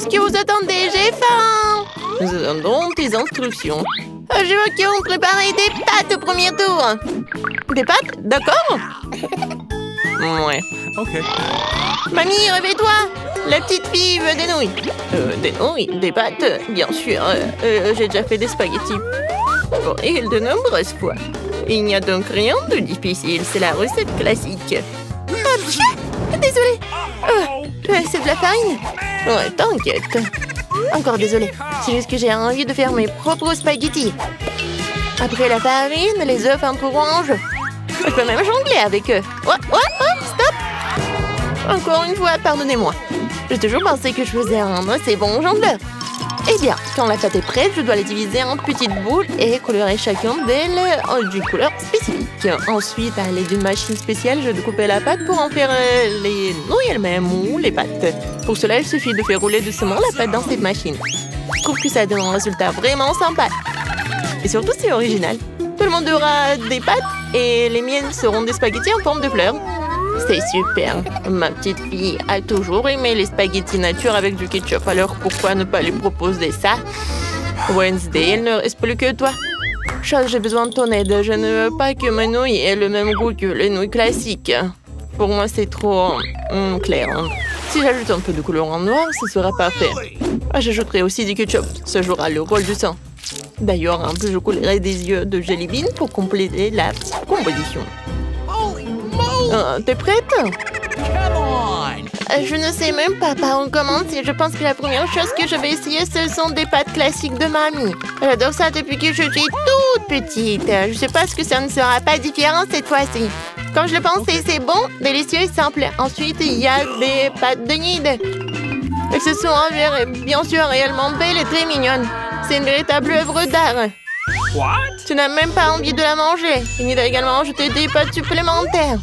Qu'est-ce que vous attendez? J'ai faim! Nous attendons tes instructions. Je veux qu'on prépare des pâtes au premier tour. Des pâtes? D'accord. Ouais. Ok. Mamie, réveille-toi! La petite fille veut des nouilles. Des nouilles? Des pâtes? Bien sûr. J'ai déjà fait des spaghettis. Et de nombreuses fois. Il n'y a donc rien de difficile. C'est la recette classique. Désolée. C'est de la farine? Ouais, t'inquiète. Encore désolée. C'est juste que j'ai envie de faire mes propres spaghettis. Après la farine, les œufs un peu rouges. Je peux même jongler avec eux. Oh, stop! Encore une fois, pardonnez-moi. J'ai toujours pensé que je faisais un assez bon jongleur. Eh bien, quand la pâte est prête, je dois la diviser en petites boules et colorer chacune d'elles d'une couleur spécifique. Ensuite, à l'aide d'une machine spéciale, je découpe la pâte pour en faire les nouilles elles-mêmes ou les pâtes. Pour cela, il suffit de faire rouler doucement la pâte dans cette machine. Je trouve que ça donne un résultat vraiment sympa. Et surtout, c'est original. Tout le monde aura des pâtes et les miennes seront des spaghettis en forme de fleurs. C'est super. Ma petite fille a toujours aimé les spaghettis nature avec du ketchup. Alors pourquoi ne pas lui proposer ça? Wednesday, il ne reste plus que toi. Charles, j'ai besoin de ton aide. Je ne veux pas que mes nouilles aient le même goût que les nouilles classiques. Pour moi, c'est trop clair. Si j'ajoute un peu de colorant noir, ce sera parfait. J'ajouterai aussi du ketchup. Ça jouera le rôle du sang. D'ailleurs, un peu je coulerai des yeux de jelly bean pour compléter la composition. T'es prête? Je ne sais même pas par où commencer. Je pense que la première chose que je vais essayer, ce sont des pâtes classiques de mamie. J'adore ça depuis que je suis toute petite. Je sais pas ce que ça ne sera pas différent cette fois-ci. Comme je le pensais, c'est bon, délicieux et simple. Ensuite, il y a des pâtes de Nid. Elles se sont bien sûr réellement belles et très mignonnes. C'est une véritable œuvre d'art. Tu n'as même pas envie de la manger. Nid a également ajouté des pâtes supplémentaires.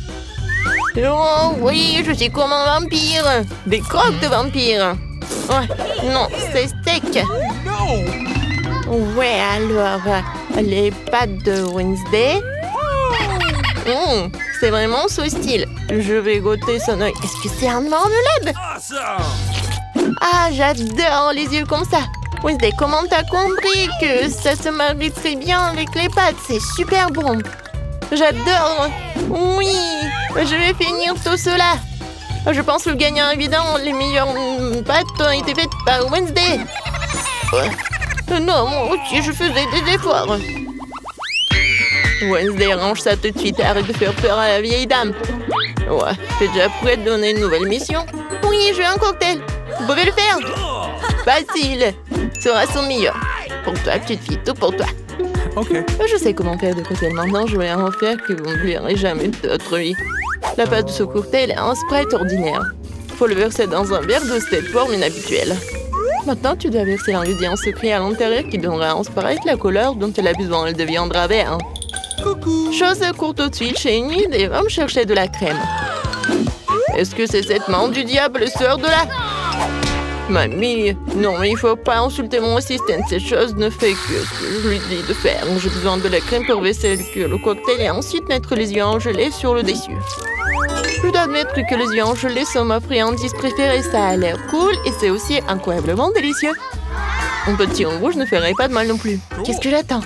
Oh oui, je suis comme un vampire. Des croques de vampire. Ouais, non, c'est sec. Ouais, alors, les pâtes de Wednesday. C'est vraiment ce style. Je vais goûter son œil. Est-ce que c'est un marmelade? Ah, j'adore les yeux comme ça. Wednesday, comment t'as compris que ça se marie très bien avec les pâtes? C'est super bon. J'adore. Oui, je vais finir tout cela. Je pense que le gagnant évident, les meilleures pâtes ont été faites par Wednesday. Non, moi aussi, je faisais des efforts. Wednesday, range ça tout de suite. Arrête de faire peur à la vieille dame. Ouais, t'es déjà prête à donner une nouvelle mission? Oui, je veux un cocktail. Vous pouvez le faire? Facile. Sera son meilleur. Pour toi, petite fille, tout pour toi. Ok. Je sais comment faire des cocktails maintenant. Je vais en faire que vous n'oublierez jamais de votre vie. La pâte de ce cocktail est un Sprite ordinaire. Faut le verser dans un verre de cette forme inhabituelle. Maintenant, tu dois verser l'ingrédient secret à l'intérieur qui donnera à un Sprite la couleur dont elle a besoin. Elle deviendra vert. Chose court tout de suite chez Nid et va me chercher de la crème. Est-ce que c'est cette main du diable sort de là? Mamie, non, mais il faut pas insulter mon assistant. Cette chose ne fait que ce que je lui dis de faire. J'ai besoin de la crème pour verser le cocktail et ensuite mettre les yeux en gelée sur le dessus. Je dois admettre que les yeux en gelée sont ma friandise préférée. Ça a l'air cool et c'est aussi incroyablement délicieux. Un petit rouge ne ferait pas de mal non plus. Qu'est-ce que j'attends?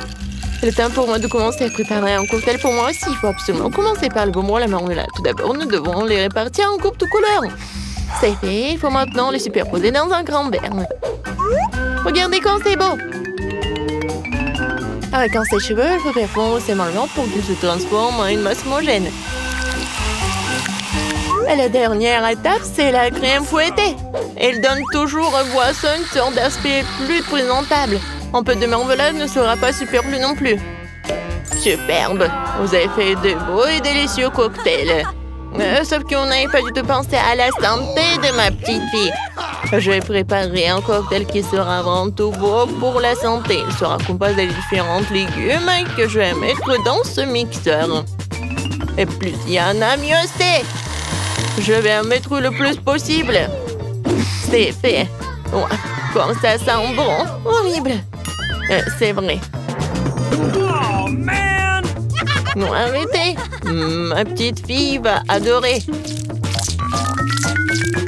C'est le temps pour moi de commencer à préparer un cocktail pour moi aussi. Il faut absolument commencer par le bonbon et la marmelade. Tout d'abord, nous devons les répartir en groupes de couleurs. C'est fait, il faut maintenant les superposer dans un grand verre. Regardez quand c'est beau! Avec un sèche-cheveux, il faut faire fondre ces marmelades pour qu'ils se transforment en une masse homogène. Et la dernière étape, c'est la crème fouettée. Elle donne toujours aux boissons une sorte d'aspect plus présentable. Un peu de marmelade ne sera pas superflu non plus. Superbe! Vous avez fait de beaux et délicieux cocktails. Sauf qu'on n'avait pas du tout pensé à la santé de ma petite fille. Je vais préparer un cocktail qui sera avant tout beau pour la santé. Il sera composé de différents légumes que je vais mettre dans ce mixeur. Et plus il y en a, mieux c'est. Je vais en mettre le plus possible. C'est fait. Ouais, comme ça sent bon. Horrible. C'est vrai. Oh, man! Non, arrêtez. Ma petite fille va adorer.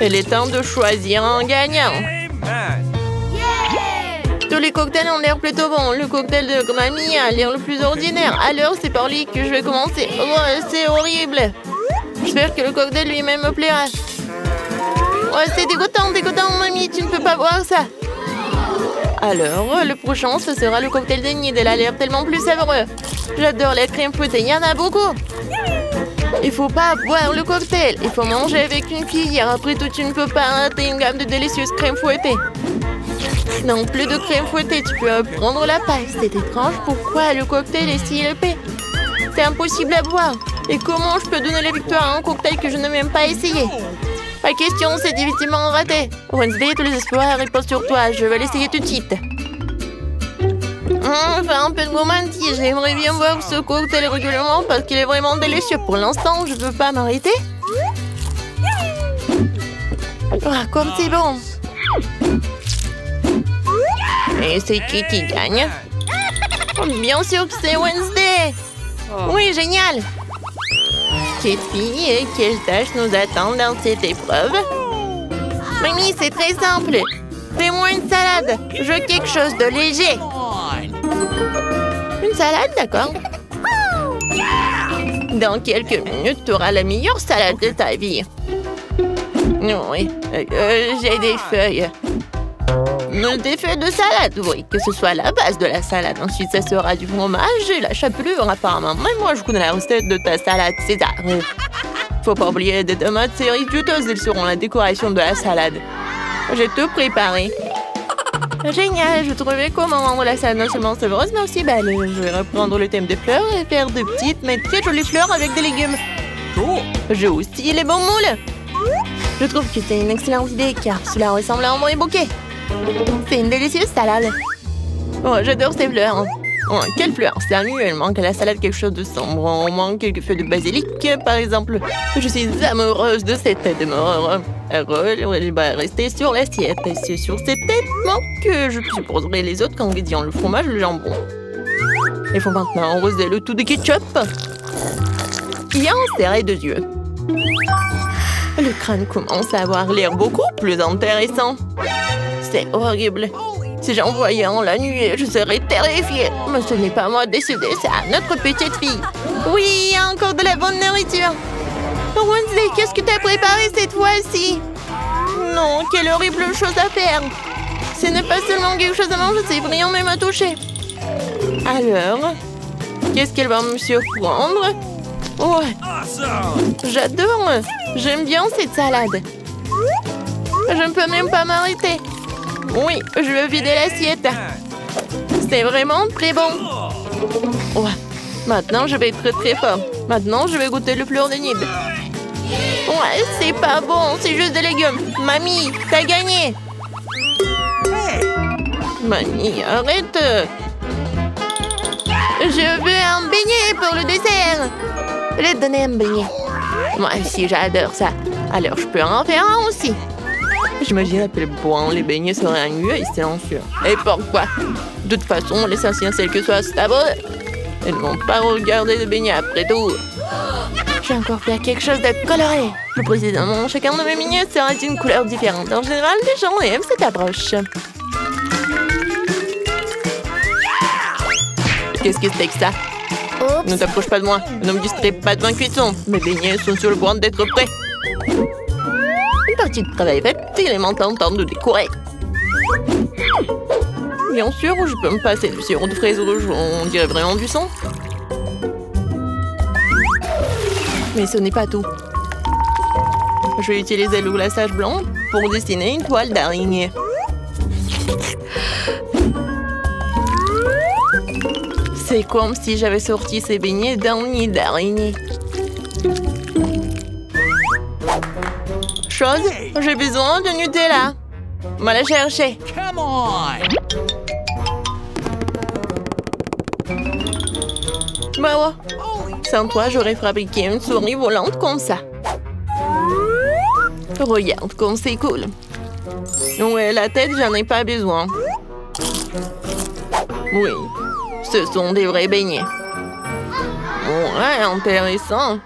Il est temps de choisir un gagnant. man. Tous les cocktails ont l'air plutôt bons. Le cocktail de mamie a l'air le plus ordinaire. Alors, c'est par lui que je vais commencer. Oh, c'est horrible. J'espère que le cocktail lui-même me plaira. Ouais, c'est dégoûtant, dégoûtant, mamie. Tu ne peux pas boire ça. Alors, le prochain, ce sera le cocktail de Nid. Elle a l'air tellement plus savoureux. J'adore la crème fouettée. Il y en a beaucoup. Il faut pas boire le cocktail. Il faut manger avec une cuillère. Après tout, tu ne peux pas rater une gamme de délicieuses crèmes fouettées. Non, plus de crème fouettée, tu peux prendre la paille. C'est étrange, pourquoi le cocktail est si épais? C'est impossible à boire. Et comment je peux donner la victoire à un cocktail que je n'ai même pas essayé? Pas question, c'est définitivement raté. Wednesday, tous les espoirs reposent sur toi. Je vais l'essayer tout de suite. Enfin, un peu de gourmandise. J'aimerais bien boire ce cocktail régulièrement parce qu'il est vraiment délicieux. Pour l'instant, je ne peux pas m'arrêter. Ah, comme c'est bon. Et c'est qui gagne? Bien sûr que c'est Wednesday. Oui, génial. Petite fille, et quelles tâches nous attendent dans cette épreuve? Mamie, c'est très simple. Fais-moi une salade. Je veux quelque chose de léger. Une salade, d'accord. Dans quelques minutes, tu auras la meilleure salade de ta vie. Oui, j'ai des feuilles. Des feuilles de salade, oui, que ce soit la base de la salade. Ensuite, ça sera du fromage et la chapelure, apparemment. Même moi, je connais la recette de ta salade César. Faut pas oublier des tomates cerises juteuses. Elles seront la décoration de la salade. J'ai tout préparé. Génial, je trouvais comment rendre la salade non seulement savoureuse, mais aussi belle. Je vais reprendre le thème des fleurs et faire de petites, mais très jolies fleurs avec des légumes. J'ai aussi les bons moules. Je trouve que c'est une excellente idée, car cela ressemble à un vrai bouquet. C'est une délicieuse salade. Oh, j'adore ces fleurs. Oh, quelle fleur? Sérieux, il manque à la salade quelque chose de sombre. On manque quelques feuilles de basilic, par exemple. Je suis amoureuse de cette tête de mort. Elle va rester sur l'assiette. Et c'est sur cette tête que je supposerai les autres ingrédients, le fromage et le jambon. Il faut maintenant arroser le tout de ketchup. Bien serré de yeux. Le crâne commence à avoir l'air beaucoup plus intéressant. C'est horrible. Si j'en voyais en la nuit, je serais terrifiée. Mais ce n'est pas moi de décider, c'est à notre petite fille. Oui, encore de la bonne nourriture. Wednesday, qu'est-ce que tu as préparé cette fois-ci? Non, quelle horrible chose à faire. Ce n'est pas seulement quelque chose à manger, c'est brillant même à toucher. Alors, qu'est-ce qu'elle va me surprendre? Ouais, j'adore. J'aime bien cette salade. Je ne peux même pas m'arrêter. Oui, je veux vider l'assiette. C'est vraiment très bon. Ouais, maintenant je vais être très fort. Maintenant, je vais goûter le fleur de Nid. Ouais, c'est pas bon, c'est juste des légumes. Mamie, t'as gagné. Mamie, arrête. Je veux un beignet pour le dessert. Je vais te donner un beignet. Moi aussi, j'adore ça. Alors, je peux en faire un aussi. J'imagine à quel point les beignets seraient ennuyeux et silencieux. Et pourquoi? De toute façon, l'essentiel que soit savoureux. Ils ne vont pas regarder les beignets après tout. J'ai encore fait quelque chose de coloré. Plus précisément, chacun de mes beignets sera d'une couleur différente. En général, les gens aiment cette approche. Qu'est-ce que c'est que ça? Ne t'approche pas de moi. Ne me distrais pas de ma cuisson. Mes beignets sont sur le point d'être prêts. Une partie de travail faite, il est maintenant temps de décorer. Bien sûr, je peux me passer du sirop de fraise rouge, on dirait vraiment du sang. Mais ce n'est pas tout. Je vais utiliser le glaçage blanc pour dessiner une toile d'araignée. C'est comme si j'avais sorti ces beignets d'un nid d'araignée. Chose, j'ai besoin de Nutella. On va la chercher. Come on! Bah ouais. Sans toi, j'aurais fabriqué une souris volante comme ça. Regarde comme c'est cool. Ouais, la tête, j'en ai pas besoin. Oui, ce sont des vrais beignets. Ouais, intéressant.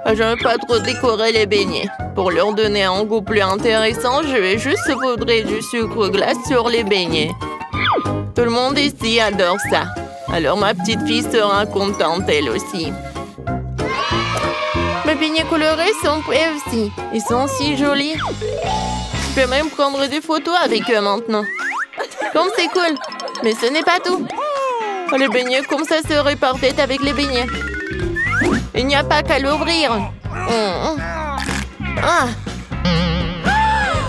Je ne veux pas trop décorer les beignets. Pour leur donner un goût plus intéressant, je vais juste saupoudrer du sucre glace sur les beignets. Tout le monde ici adore ça. Alors ma petite fille sera contente elle aussi. Mes beignets colorés sont prêts aussi. Ils sont si jolis. Je peux même prendre des photos avec eux maintenant. Comme c'est cool. Mais ce n'est pas tout. Les beignets comme ça seraient parfaits avec les beignets. Il n'y a pas qu'à l'ouvrir. Ah.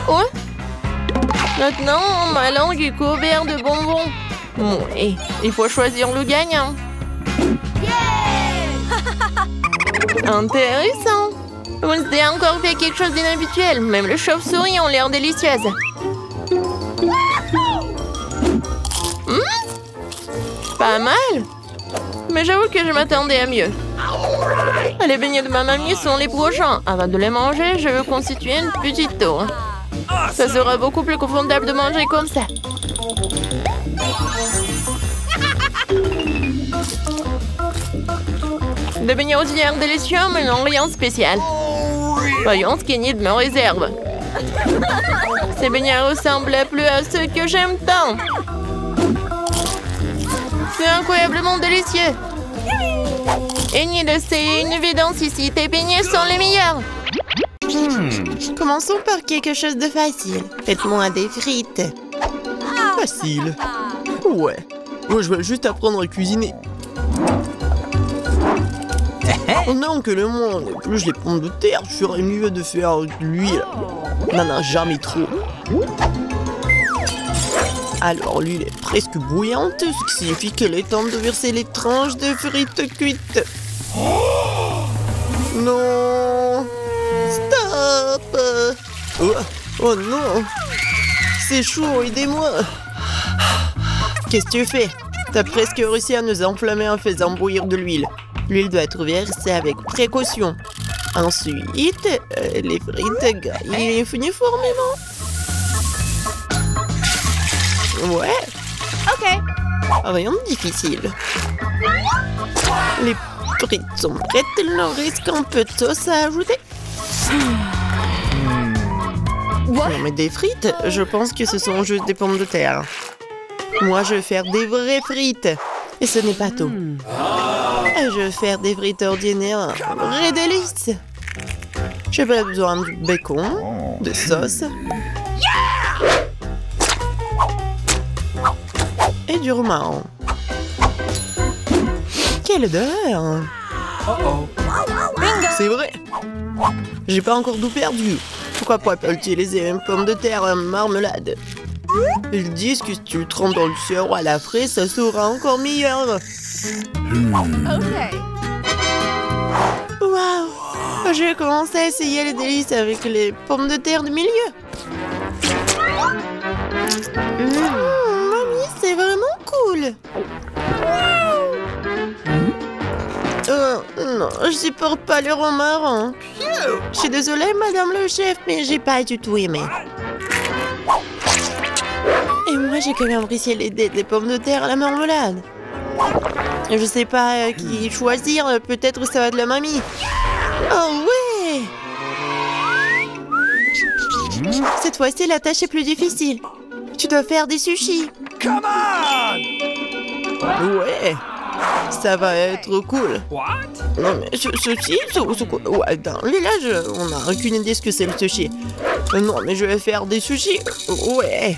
Oh. Maintenant, ma langue est couverte de bonbons. Oui, il faut choisir le gagnant. Intéressant. Wednesday a encore fait quelque chose d'inhabituel. Même les chauves-souris ont l'air délicieuses. Pas mal. Mais j'avoue que je m'attendais à mieux. Les beignets de ma mamie sont les prochains. Avant de les manger, je veux constituer une petite tour. Ça sera beaucoup plus confortable de manger comme ça. Des beignets ordinaires délicieux, mais non rien de spécial. Voyons ce qu'Enid me réserve. Ces beignets ressemblent plus à ceux que j'aime tant. C'est incroyablement délicieux. Enid, c'est une évidence ici. Tes beignets sont les meilleurs. Commençons par quelque chose de facile. Faites-moi des frites. Facile. Ouais. Moi, je vais juste apprendre à cuisiner. Non, que le monde épluche les pommes de terre, je ferais mieux de faire de l'huile. Non, jamais trop. Alors, l'huile est presque bouillante, ce qui signifie qu'il est temps de verser les tranches de frites cuites. Non! Stop! Oh non! C'est chaud, aidez-moi! Qu'est-ce que tu fais? T'as presque réussi à nous enflammer en faisant bouillir de l'huile. L'huile doit être versée avec précaution. Ensuite, les frites gaillent uniformément. Ouais. Ok. Rien de difficile. Les frites sont prêtes, il leur reste un peu de sauce à ajouter. Non mais des frites, je pense que ce sont juste des pommes de terre. Moi je vais faire des vraies frites. Et ce n'est pas tout. Je vais faire des frites ordinaires, vraies délices. J'ai besoin de bacon, de sauce. Et du romarin. Quelle odeur! C'est vrai! J'ai pas encore tout perdu. Pourquoi pas utiliser une pomme de terre en marmelade? Ils disent que si tu le trempes dans le sirop à la fraise, ça sera encore meilleur. Waouh! Je vais commencer à essayer les délices avec les pommes de terre du milieu. Mamie, c'est vraiment cool. Non, je supporte pas le romarin. Je suis désolée, madame le chef, mais j'ai pas du tout aimé. Et moi, j'ai quand même apprécié les pommes de terre à la marmelade. Je sais pas qui choisir, peut-être ça va être la mamie. Oh ouais! Cette fois-ci, la tâche est plus difficile. Tu dois faire des sushis. Come on! Ouais, ça va être cool. What? Non mais sushi, ouais, dans le village, on n'a aucune idée ce que c'est le sushi. Non mais je vais faire des sushis. Ouais.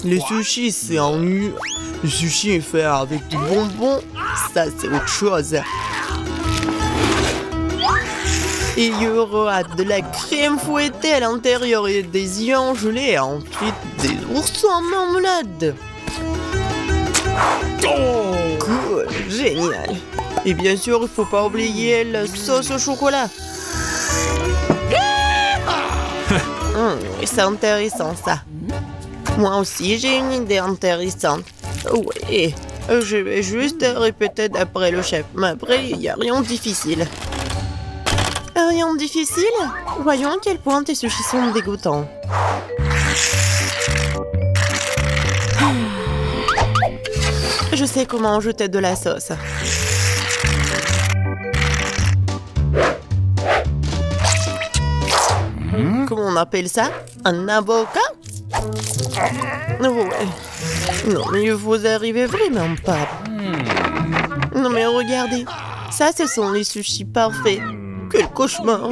Les sushis, c'est ennuyeux. Le sushi est fait avec du bonbon, ça c'est autre chose. Et il y aura de la crème fouettée à l'intérieur et des œufs gelés et ensuite des oursons en marmelade. Oh, cool, génial. Et bien sûr, il faut pas oublier la sauce au chocolat. C'est intéressant ça. Moi aussi, j'ai une idée intéressante. Oui, je vais juste répéter d'après le chef. Mais après, il n'y a rien de difficile. Rien de difficile? Voyons à quel point tes sushis sont dégoûtants. Je sais comment ajouter de la sauce. Comment on appelle ça? Un avocat? Ouais. Non, mais vous arrivez vraiment pas. Non, mais regardez. Ça, ce sont les sushis parfaits. Quel cauchemar.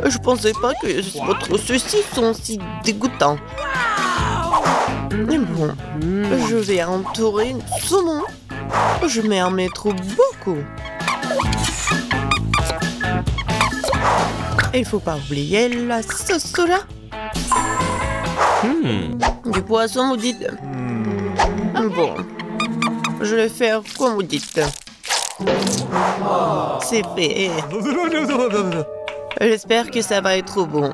Je pensais pas que votre sushis sont si dégoûtants. Mais bon, je vais entourer le saumon. Je vais en mettre beaucoup. Il faut pas oublier la sauce soja. Du poisson, vous dites? Bon, je vais faire comme vous dites. C'est fait. J'espère que ça va être bon.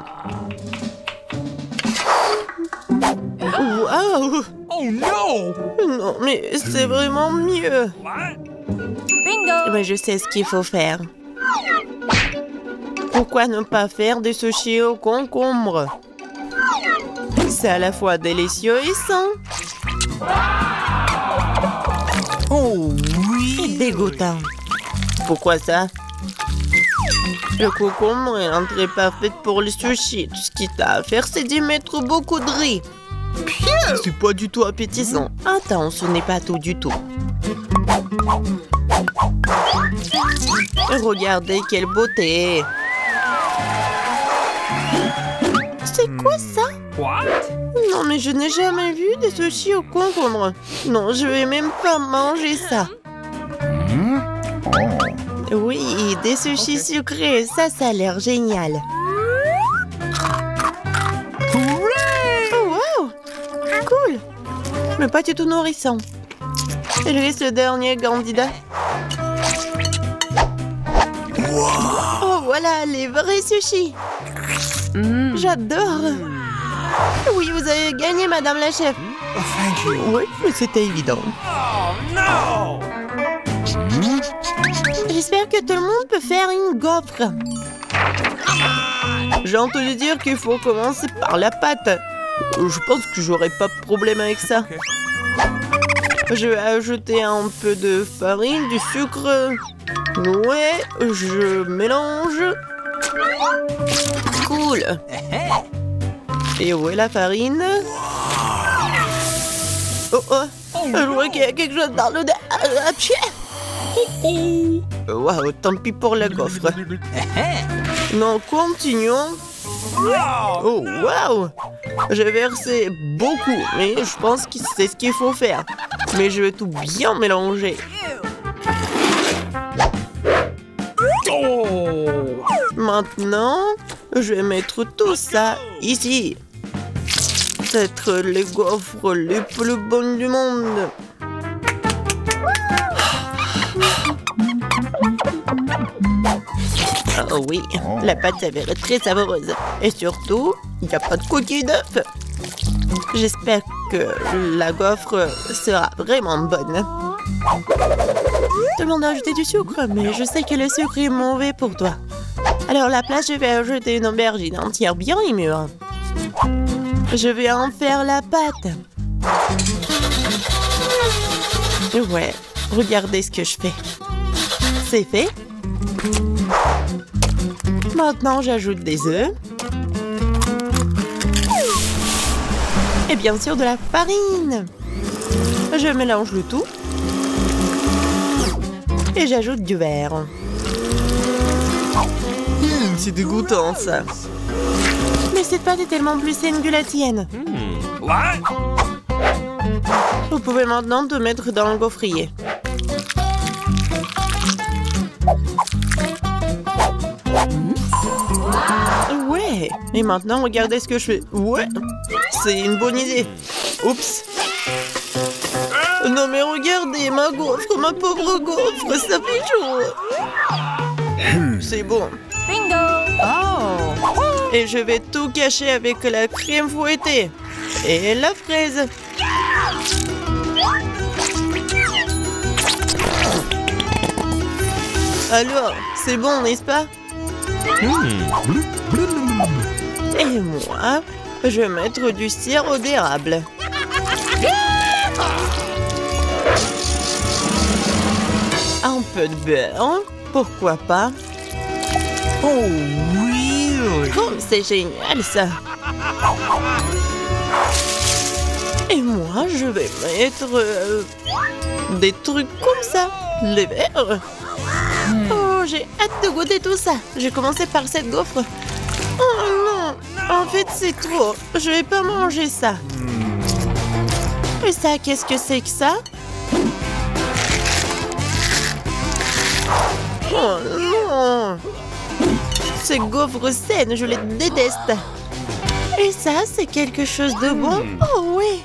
Waouh! Oh no! Non, mais c'est vraiment mieux. What? Mais je sais ce qu'il faut faire. Pourquoi ne pas faire des sushis au concombre? C'est à la fois délicieux et sain. Oh Et oui! dégoûtant. Pourquoi ça? Le concombre est l'entrée parfaite pour les sushis. Tout ce qu'il t'a à faire, c'est d'y mettre beaucoup de riz. C'est pas du tout appétissant. Attends, ce n'est pas tout du tout. Regardez quelle beauté. C'est quoi ça? What? Non, mais je n'ai jamais vu des sushis au concombre. Non, je vais même pas manger ça. Oui, des sushis sucrés, ça a l'air génial. Oh, wow! Cool! Mais pas du tout nourrissant. Et lui, ce dernier candidat. Oh, voilà, les vrais sushis. J'adore. Oui, vous avez gagné, madame la chef. Oui, mais c'était évident. Oh no! J'espère que tout le monde peut faire une gaufre. J'ai entendu dire qu'il faut commencer par la pâte. Je pense que j'aurai pas de problème avec ça. Je vais ajouter un peu de farine, du sucre. Ouais, je mélange. Cool. Et où est la farine? Oh oh, je vois qu'il y a quelque chose dans le... Waouh, tant pis pour la gaufre. Non, continuons. Oh, waouh! J'ai versé beaucoup, mais je pense que c'est ce qu'il faut faire. Mais je vais tout bien mélanger. Oh! Maintenant, je vais mettre tout ça ici. Peut-être les gaufres les plus bonnes du monde. Oh oui, la pâte s'avère très savoureuse. Et surtout, il n'y a pas de coquille d'œuf. J'espère que la gaufre sera vraiment bonne. Demande d'ajouter du sucre, mais je sais que le sucre est mauvais pour toi. Alors à la place, je vais ajouter une aubergine entière bien mûre. Je vais en faire la pâte. Ouais, regardez ce que je fais. C'est fait. Maintenant, j'ajoute des œufs. Et bien sûr, de la farine. Je mélange le tout. Et j'ajoute du beurre. C'est dégoûtant, ça. Mais cette pâte est tellement plus saine que la tienne. What? Vous pouvez maintenant te mettre dans le gaufrier. Ouais. Et maintenant, regardez ce que je fais. Ouais. C'est une bonne idée. Oups. Non mais regardez, ma gaufre, ma pauvre gaufre, ça fait chaud. C'est bon. Bingo! Oh. Et je vais tout cacher avec la crème fouettée. Et la fraise. Alors, c'est bon, n'est-ce pas? Et moi, je vais mettre du sirop d'érable. Un peu de beurre, pourquoi pas? Oh oui, Oh, c'est génial ça. Et moi, je vais mettre des trucs comme ça. Les verres. Oh, j'ai hâte de goûter tout ça. Je vais commencer par cette gaufre. Oh non, en fait, c'est trop. Je vais pas manger ça. Et ça, qu'est-ce que c'est que ça? Oh non! Ces gaufres saines, je les déteste. Et ça, c'est quelque chose de bon? Oh oui!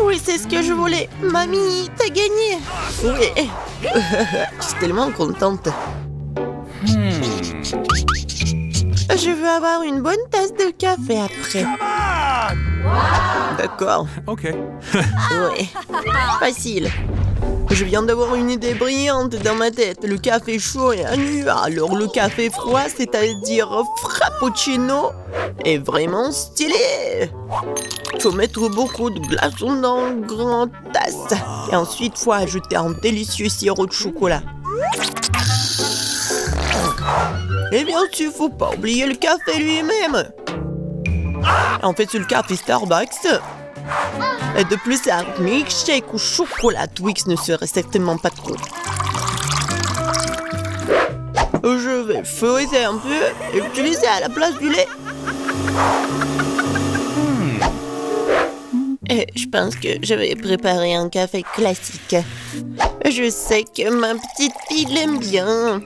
Oui, c'est ce que je voulais. Mamie, t'as gagné! Oui! Je suis tellement contente. Je veux avoir une bonne tasse de café après. D'accord. Okay. Oui. Facile. Je viens d'avoir une idée brillante dans ma tête. Le café chaud est nu, alors le café froid, c'est-à-dire frappuccino, est vraiment stylé. Faut mettre beaucoup de glaçons dans une grande tasse. Et ensuite, faut ajouter un délicieux sirop de chocolat. Et bien sûr, faut pas oublier le café lui-même. En fait, c'est le café Starbucks. Et de plus, un milkshake ou chocolat Twix ne serait certainement pas trop. Je vais feuilleter un peu et l'utiliser à la place du lait. Et je pense que je vais préparer un café classique. Je sais que ma petite fille l'aime bien.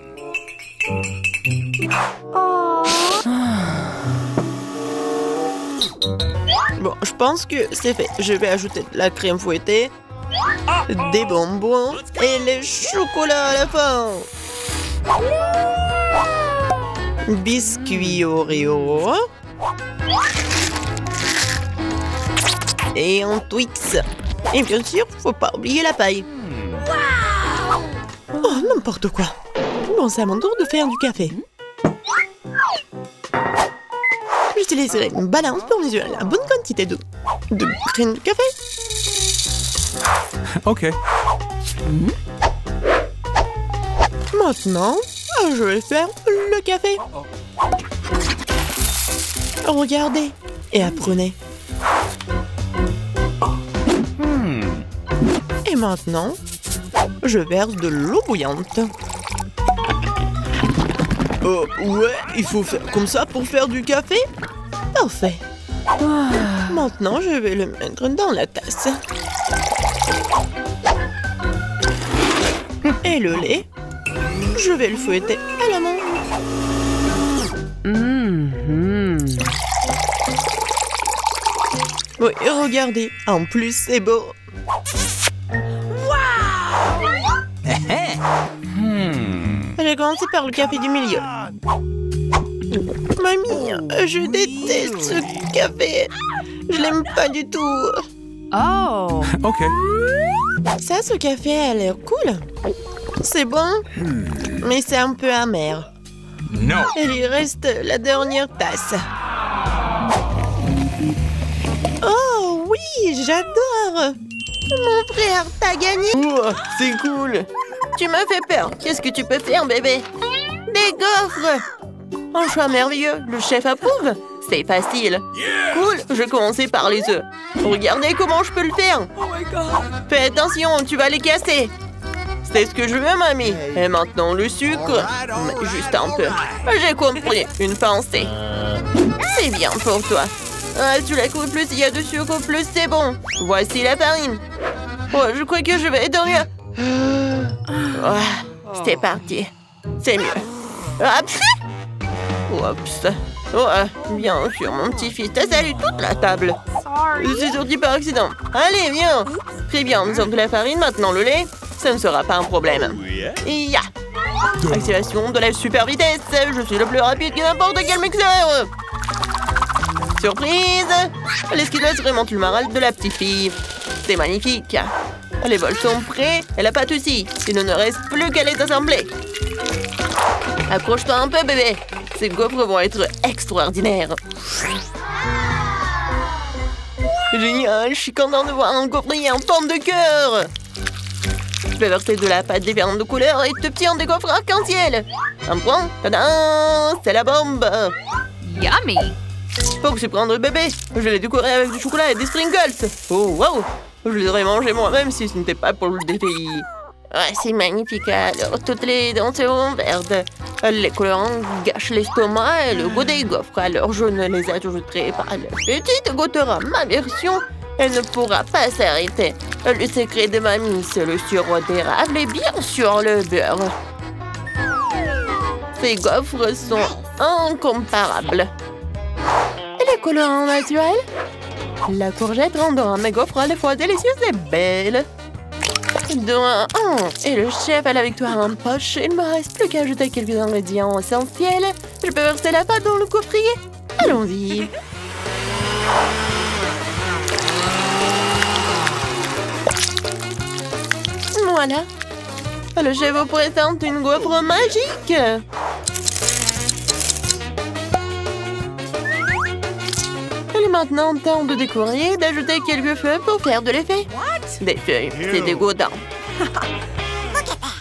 Bon, je pense que c'est fait. Je vais ajouter de la crème fouettée, des bonbons et le chocolat à la fin. Biscuit Oreo. Et un Twix. Et bien sûr, faut pas oublier la paille. Oh, n'importe quoi. Bon, c'est à mon tour de faire du café. J'utiliserai une balance pour mesurer la bonne quantité de graines de café. Ok. Maintenant, je vais faire le café. Regardez et apprenez. Et maintenant, je verse de l'eau bouillante. Ouais, il faut faire comme ça pour faire du café? Parfait. Maintenant, je vais le mettre dans la tasse. Et le lait, je vais le fouetter à la main. Oui, regardez, en plus c'est beau. J'ai commencé par le café du milieu. Mamie, je déteste ce café. Je l'aime pas du tout. Oh. Ok. Ça, ce café a l'air cool. C'est bon, mais c'est un peu amer. No. Il lui reste la dernière tasse. Oh oui, j'adore. Mon frère, t'as gagné. Oh, c'est cool. Tu m'as fait peur. Qu'est-ce que tu peux faire, bébé? Des gaufres. Un choix merveilleux. Le chef approuve. C'est facile. Cool, je vais commencer par les œufs. Regardez comment je peux le faire. Fais attention, tu vas les casser. C'est ce que je veux, mamie. Et maintenant, le sucre. Mais juste un peu. J'ai compris. Une pensée. C'est bien pour toi. Ah, tu la coupes, plus il y a de sucre, plus c'est bon. Voici la farine. Oh, je crois que je vais être mieux. Oh, c'est parti. C'est mieux. Oups. Oups. Oh, bien sûr, mon petit-fils t'a salé toute la table. C'est sorti par accident. Allez, viens. Très bien, nous avons de la farine, maintenant le lait. Ça ne sera pas un problème. Ya. Accélération de la super vitesse. Je suis le plus rapide que n'importe quel mixeur. Surprise. L'esquidage remonte le moral de la petite fille. C'est magnifique. Les bols sont prêts et la pâte aussi. Il ne reste plus qu'à les assembler. Accroche-toi un peu, bébé. Ces gaufres vont être extraordinaires. Génial, je suis content de voir un gaufrier en forme de cœur. Je vais verser de la pâte différente de couleurs et t'obtiens des gaufres arc-en-ciel. Un point. Tadam! C'est la bombe. Yummy! Faut que je prenne bébé. Je l'ai décoré avec du chocolat et des sprinkles. Oh, wow! Je les aurais mangés moi-même si ce n'était pas pour le défi. Ouais, c'est magnifique. Alors, toutes les dents seront vertes. Les colorants gâchent l'estomac et le goût des gaufres. Alors, je ne les ajouterai pas. La petite goûtera ma version. Elle ne pourra pas s'arrêter. Le secret de mamie, c'est le sirop d'érable et bien sûr le beurre. Ces gaufres sont incomparables. Et les colorants naturels? La courgette rendant mes gaufres à la fois délicieuses et belles. 2 à 1. Et le chef a la victoire en poche. Il ne me reste plus qu'à ajouter quelques ingrédients essentiels. Je peux verser la pâte dans le coffrier. Allons-y. Voilà. Le chef vous présente une gaufre magique. Il est maintenant temps de décorer et d'ajouter quelques feuilles pour faire de l'effet. Des feuilles, c'est dégoûtant.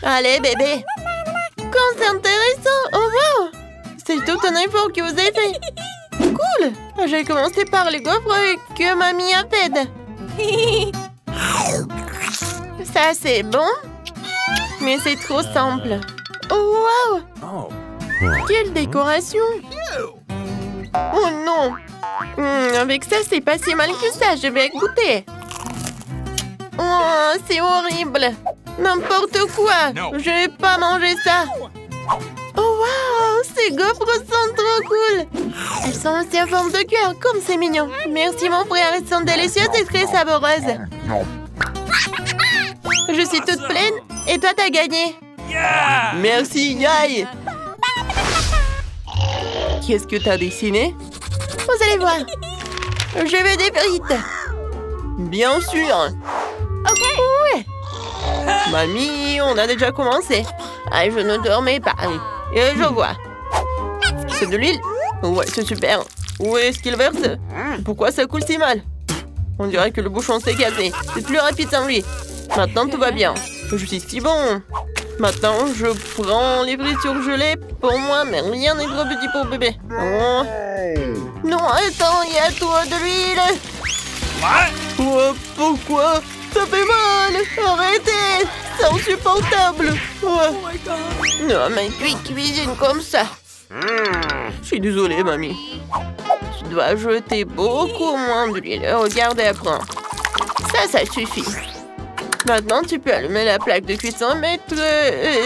Allez, bébé. Quand c'est intéressant, au revoir. C'est tout un effort que vous avez fait. Cool. J'ai commencé par les gaufres que mamie a faites. Ça, c'est bon. Mais c'est trop simple. Oh, wow. Quelle décoration. Oh non. Avec ça, c'est pas si mal que ça. Je vais goûter. Oh, c'est horrible. N'importe quoi. Je vais pas manger ça. Oh, wow. Ces gaufres sont trop cool. Elles sont aussi en forme de cœur, comme c'est mignon. Merci, mon frère. Elles sont délicieuses et très savoreuses. Je suis toute pleine et toi, t'as gagné. Yeah! Merci, Yay. Qu'est-ce que t'as dessiné? Vous allez voir. Je veux des frites. Bien sûr. Ok. Ouais. Mamie, on a déjà commencé. Ah, je ne dormais pas. Et je vois. C'est de l'huile? Ouais, c'est super. Où est-ce qu'il verse? Pourquoi ça coule si mal? On dirait que le bouchon s'est cassé. C'est plus rapide sans lui. Maintenant, tout va bien. Je suis si bon. Maintenant, je prends les frites surgelées pour moi, mais rien n'est trop petit pour bébé. Oh. Non, attends, il y a trop de l'huile. Oh, pourquoi? Ça fait mal. Arrêtez. C'est insupportable. Oh. Non, mais tu cuisines comme ça. Je suis désolée, mamie. Tu dois jeter beaucoup moins d'huile. Regarde et apprends. Ça suffit. Maintenant, tu peux allumer la plaque de cuisson et mettre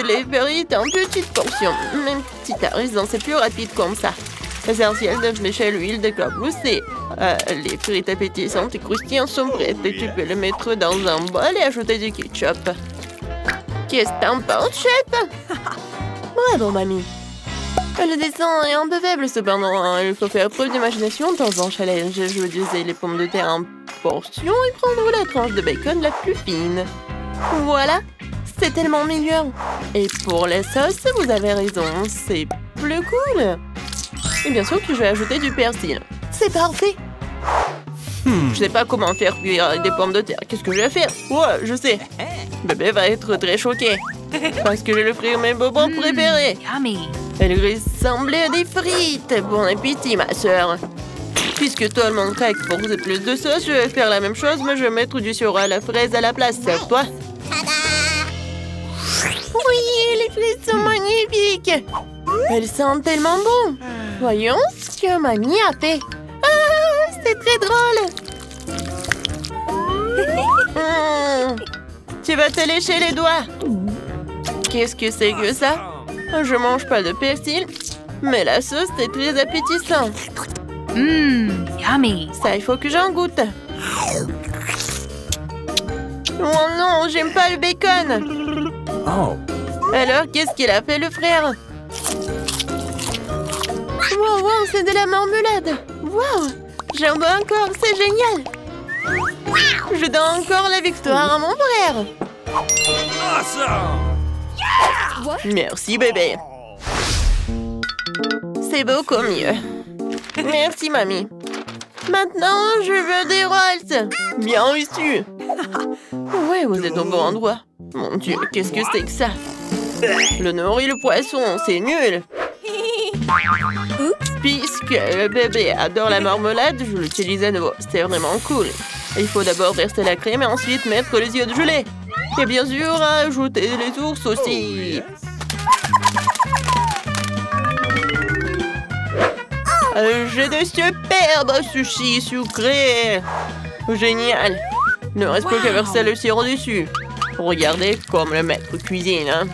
les frites en petites portions. Même si t'as raison, c'est plus rapide comme ça. Essentiel de flécher l'huile d'éclaboussée. Les frites appétissantes et croustillantes sont prêtes et tu peux les mettre dans un bol et ajouter du ketchup. Qu'est-ce que t'en penses, chef? Bravo, mamie. Le dessin est un peu faible cependant. Il faut faire preuve d'imagination dans un challenge. Je veux diviser les pommes de terre en portions et prendre la tranche de bacon la plus fine. Voilà, c'est tellement meilleur. Et pour les sauces, vous avez raison, c'est plus cool. Et bien sûr que je vais ajouter du persil. C'est parfait. Je sais pas comment faire cuire des pommes de terre. Qu'est-ce que je vais faire? Ouais, je sais. Bébé va être très choqué. Parce que je vais lui frire mes bonbons préférés. Yummy! Elle ressemble à des frites. Bon appétit, ma soeur. Puisque tout le monde craque pour plus de sauce, je vais faire la même chose, mais je vais mettre du sirop à la fraise à la place. Serve-toi. Oui, les frites sont magnifiques. Elles sentent tellement bon. Voyons ce que mamie a fait. Ah, c'est très drôle. Tu vas te lécher les doigts. Qu'est-ce que c'est que ça? Je mange pas de persil, mais la sauce est très appétissante. Yummy! Ça, il faut que j'en goûte. Oh non, j'aime pas le bacon. Oh. Alors, qu'est-ce qu'il a fait, le frère? Wow, c'est de la marmelade. Wow, j'en veux encore, c'est génial. Je donne encore la victoire à mon frère. Awesome! Merci, bébé. C'est beaucoup mieux. Merci, mamie. Maintenant, je veux des rolls. Bien reçu. Ouais, vous êtes au bon endroit. Mon Dieu, qu'est-ce que c'est que ça? Le nori, le poisson, c'est nul. Puisque le bébé adore la marmelade, je l'utilise à nouveau. C'est vraiment cool. Il faut d'abord verser la crème et ensuite mettre les yeux de gelée. Et bien sûr, ajouter les ours aussi. J'ai des superbes sushis sucrés. Génial. Il ne reste plus qu'à verser le sirop dessus. Regardez comme le maître cuisine. Hein.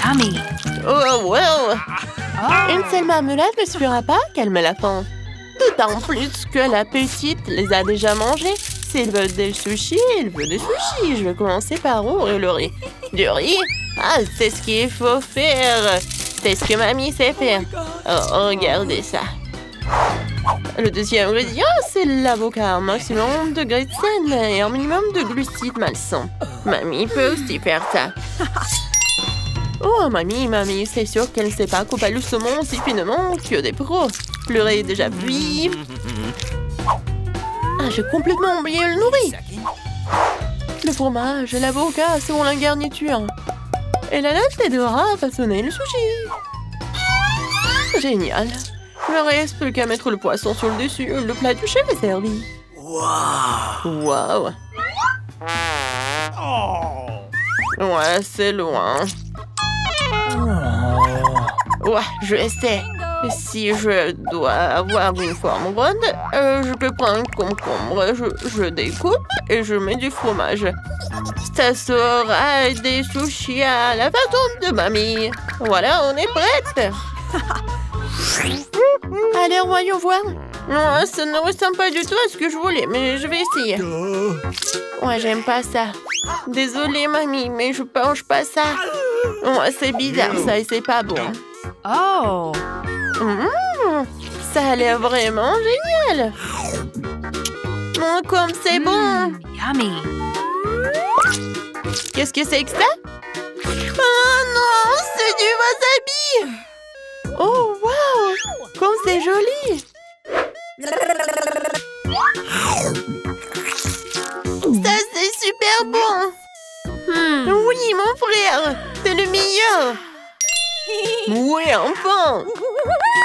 Yummy. Oh, wow. Une seule marmelade ne suffira pas à calmer la faim. D'autant plus que la petite les a déjà mangés. S'ils veulent des sushis, ils veulent des sushis. Je vais commencer par ouvrir le riz. Du riz? Ah, c'est ce qu'il faut faire. C'est ce que mamie sait faire. Oh, regardez ça. Le deuxième ingrédient, c'est l'avocat. Un maximum de glycine et un minimum de glucides malsains. Mamie peut aussi faire ça. Oh, mamie, c'est sûr qu'elle ne sait pas couper le saumon aussi finement que des pros. Le riz est déjà cuit. Ah, j'ai complètement oublié le nourri. Le fromage et l'avocat sont la garniture. Et la latte t'aidera à façonner le sushi. Génial. Il ne reste plus qu'à mettre le poisson sur le dessus. Le plat du chef est servi. Wow. Ouais, c'est loin. Ouais, je sais. Si je dois avoir une forme ronde, je peux prendre un concombre, je découpe et je mets du fromage. Ça sera des sushis à la façon de mamie. Voilà, on est prête. Allez, voyons voir. Non, ça ne ressemble pas du tout à ce que je voulais, mais je vais essayer. Ouais, j'aime pas ça. Désolée, mamie, mais je mange pas ça. Ouais, c'est bizarre, ça, et c'est pas bon. Oh. Ça a l'air vraiment génial. Oh, comme c'est bon. Yummy. Qu'est-ce que c'est que ça? Oh non, c'est du wasabi. Oh, wow. Comme c'est joli. Ça, c'est super bon. Oui, mon frère. C'est le meilleur. Oui, enfin.